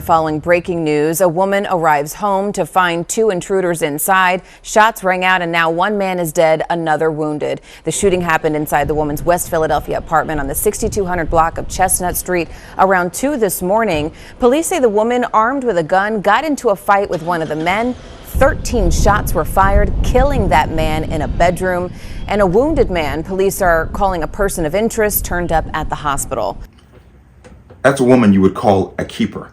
following breaking news. A woman arrives home to find two intruders inside. Shots rang out and now one man is dead, another wounded. The shooting happened inside the woman's West Philadelphia apartment on the 6200 block of Chestnut Street around 2 this morning. Police say the woman, armed with a gun, got into a fight with one of the men. 13 shots were fired, killing that man in a bedroom. And a wounded man, police are calling a person of interest, turned up at the hospital. That's a woman you would call a keeper.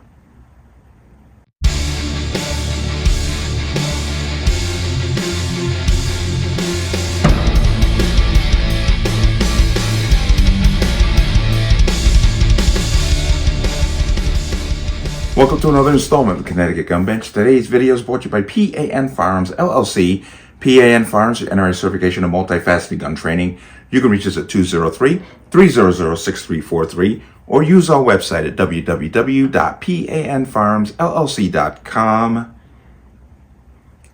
Welcome to another installment of the Connecticut Gun Bench. Today's video is brought to you by P.A.N. Firearms, LLC. P.A.N. Firearms, your NRA certification and multifaceted gun training. You can reach us at 203-300-6343 or use our website at www.panfirearmsllc.com.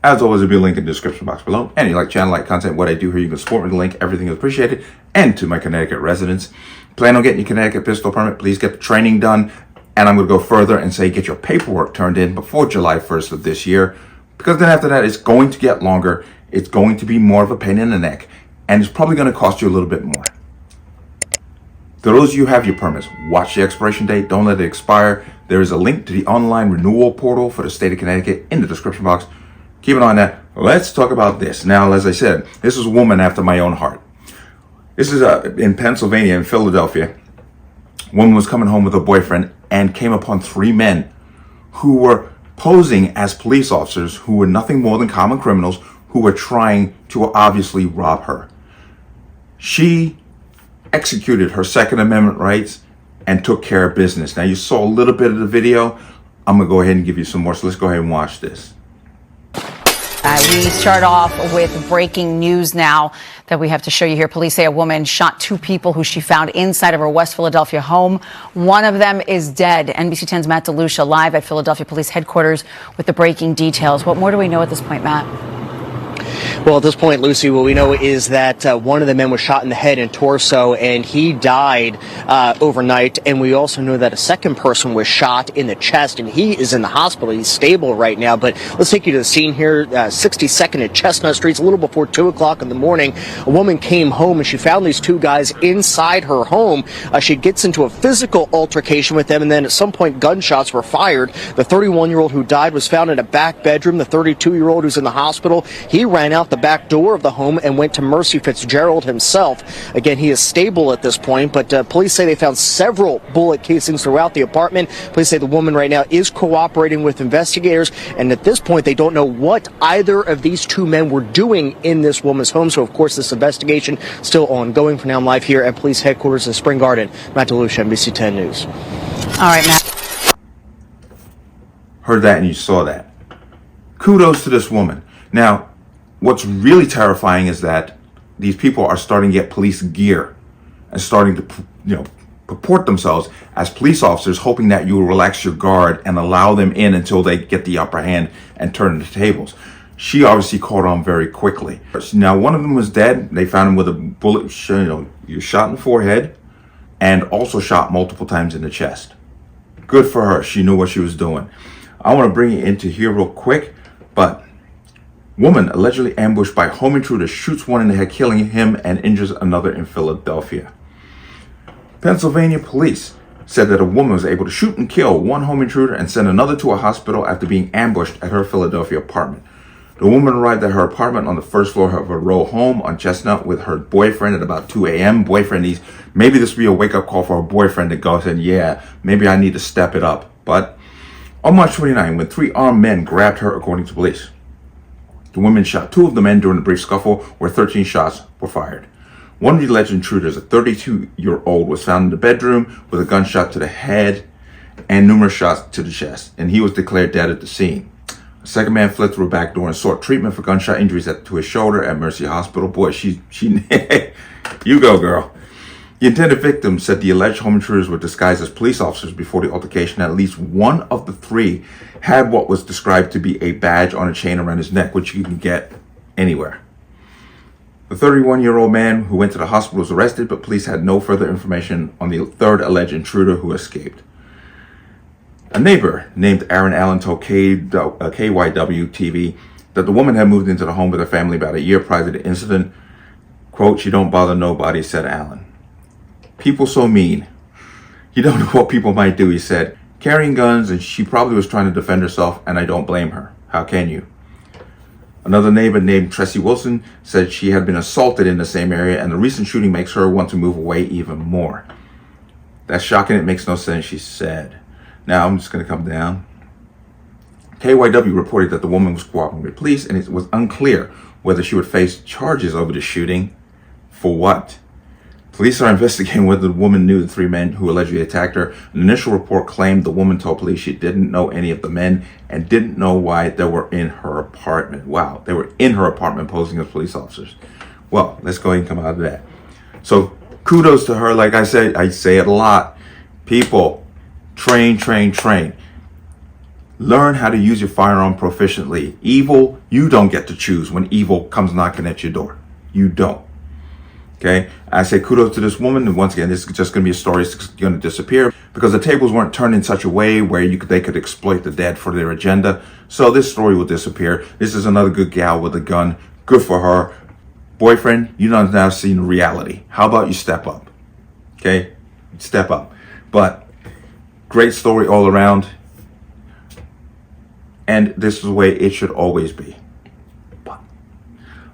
As always, there'll be a link in the description box below. And if you like channel, like content, what I do here, you can support me with the link. Everything is appreciated. And to my Connecticut residents, plan on getting your Connecticut pistol permit. Please get the training done. And I'm going to go further and say get your paperwork turned in before July 1st of this year. Because then after that, it's going to get longer. It's going to be more of a pain in the neck. And it's probably going to cost you a little bit more. To those of you who have your permits, watch the expiration date. Don't let it expire. There is a link to the online renewal portal for the state of Connecticut in the description box. Keep an eye on that. Let's talk about this. Now, as I said, this is a woman after my own heart. This is in Pennsylvania, in Philadelphia. A woman was coming home with her boyfriend and came upon three men who were posing as police officers who were nothing more than common criminals who were trying to obviously rob her. She executed her Second Amendment rights and took care of business. Now, you saw a little bit of the video. I'm going to go ahead and give you some more. So let's go ahead and watch this. We start off with breaking news now that we have to show you here. Police say a woman shot two people who she found inside of her West Philadelphia home. One of them is dead. NBC 10's Matt DeLucia live at Philadelphia Police Headquarters with the breaking details. What more do we know at this point, Matt? Well, at this point, Lucy, what we know is that one of the men was shot in the head and torso, and he died overnight. And we also know that a second person was shot in the chest, and he is in the hospital. He's stable right now. But let's take you to the scene here, 62nd at Chestnut Street. It's a little before 2 o'clock in the morning. A woman came home, and she found these two guys inside her home. She gets into a physical altercation with them, and then at some point, gunshots were fired. The 31-year-old who died was found in a back bedroom. The 32-year-old who's in the hospital, he ran out the back door of the home and went to Mercy Fitzgerald himself. Again, he is stable at this point, but police say they found several bullet casings throughout the apartment. Police say the woman right now is cooperating with investigators, and at this point they don't know what either of these two men were doing in this woman's home. So of course this investigation still ongoing. For now, I'm live here at police headquarters in Spring Garden. Matt DeLucia, NBC 10 News. All right, Matt. Heard that and you saw that. Kudos to this woman. Now, what's really terrifying is that these people are starting to get police gear and starting to, purport themselves as police officers, hoping that you will relax your guard and allow them in until they get the upper hand and turn the tables. She obviously caught on very quickly. Now, one of them was dead. They found him with a bullet, you shot in the forehead and also shot multiple times in the chest. Good for her. She knew what she was doing. I want to bring you into here real quick, but woman allegedly ambushed by home intruders shoots one in the head, killing him, and injures another in Philadelphia. Pennsylvania police said that a woman was able to shoot and kill one home intruder and send another to a hospital after being ambushed at her Philadelphia apartment. The woman arrived at her apartment on the first floor of a row home on Chestnut with her boyfriend at about 2 a.m. Maybe this would be a wake-up call for her boyfriend to go and yeah, maybe I need to step it up. But on March 29, when three armed men grabbed her, according to police, the woman shot two of the men during a brief scuffle where 13 shots were fired. One of the alleged intruders, a 32-year-old, was found in the bedroom with a gunshot to the head and numerous shots to the chest, and he was declared dead at the scene. A second man fled through a back door and sought treatment for gunshot injuries to his shoulder at Mercy Hospital. Boy, she you go, girl. The intended victim said the alleged home intruders were disguised as police officers before the altercation. At least one of the three had what was described to be a badge on a chain around his neck, which you can get anywhere. The 31-year-old man who went to the hospital was arrested, but police had no further information on the third alleged intruder who escaped. A neighbor named Aaron Allen told KYW TV that the woman had moved into the home with her family about a year prior to the incident. Quote, "She don't bother nobody," said Allen. "People so mean. You don't know what people might do," he said. "Carrying guns, and she probably was trying to defend herself, and I don't blame her. How can you?" Another neighbor named Tressie Wilson said she had been assaulted in the same area, and the recent shooting makes her want to move away even more. "That's shocking. It makes no sense," she said. Now, I'm just going to come down. KYW reported that the woman was cooperating with police, and it was unclear whether she would face charges over the shooting. For what? Police are investigating whether the woman knew the three men who allegedly attacked her. An initial report claimed the woman told police she didn't know any of the men and didn't know why they were in her apartment. Wow, they were in her apartment posing as police officers. Well, let's go ahead and come out of that. So kudos to her. Like I say it a lot. People, train. Learn how to use your firearm proficiently. Evil, you don't get to choose when evil comes knocking at your door. You don't. Okay, I say kudos to this woman, and once again, this is just going to be a story that's going to disappear because the tables weren't turned in such a way where they could exploit the dead for their agenda. So this story will disappear. This is another good gal with a gun. Good for her. Boyfriend, you don't now see the reality. How about you step up? Okay, step up. But great story all around, and this is the way it should always be.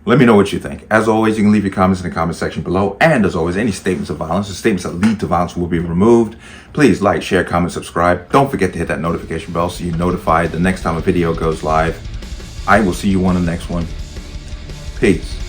Let me know what you think. As always, you can leave your comments in the comment section below. And as always, any statements of violence or statements that lead to violence will be removed. Please like, share, comment, subscribe. Don't forget to hit that notification bell so you're notified the next time a video goes live. I will see you on the next one. Peace.